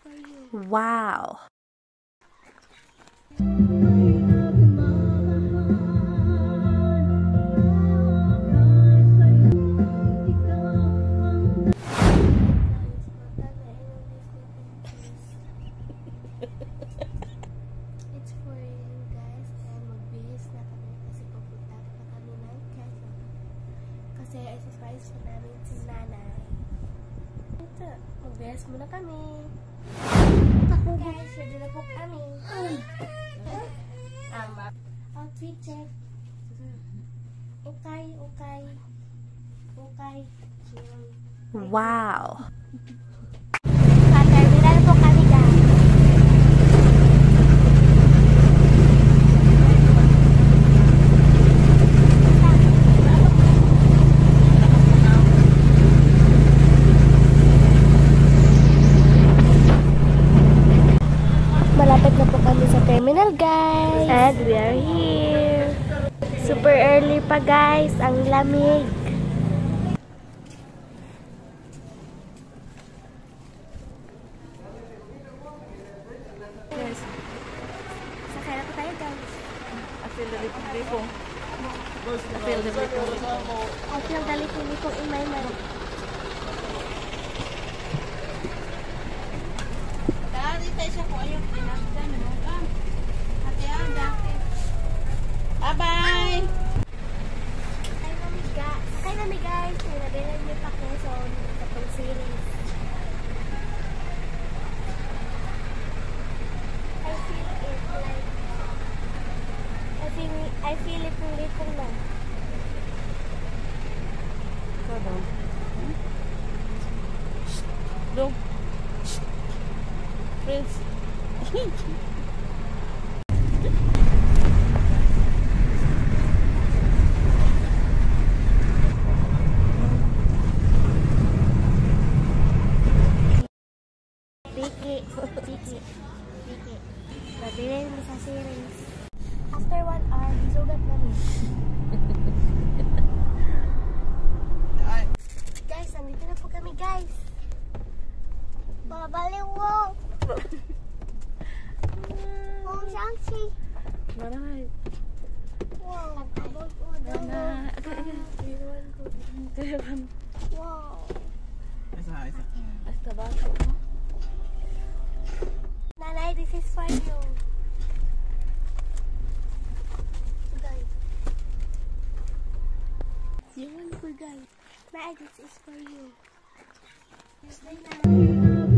for you. Wow. It's for you guys. Kaya magbihis na kami kasi papunta na kami ng Quezon. Kasi surprise pa namin si nanay. Ito, magbihis muna kami. Guys, ready na po kami. Outfit check. Okay. Wow. Sa terminal po kami, guys. Malapit na po kami sa terminal, guys. And we are here. Super early pa, guys. Ang lamig. Yes. Sakay na po tayo, guys. I feel the lipo. I feel the lipo in my mind. Bye-bye! Sakay namin, guys. May nabilan niyo pa Quezon sa pang series. I feel it little na. Look. Prince. Piki. Nabili mo sa series. After 1 hour, sugat namin. Guys, nandito na po kami, guys. Babaliw mo. Kung Shang-Chi. Alright. Wow. Wow. Hasta abajo. Nanay, this is for you. Guys. You want for guys. Nanay, this is for you. Stay na.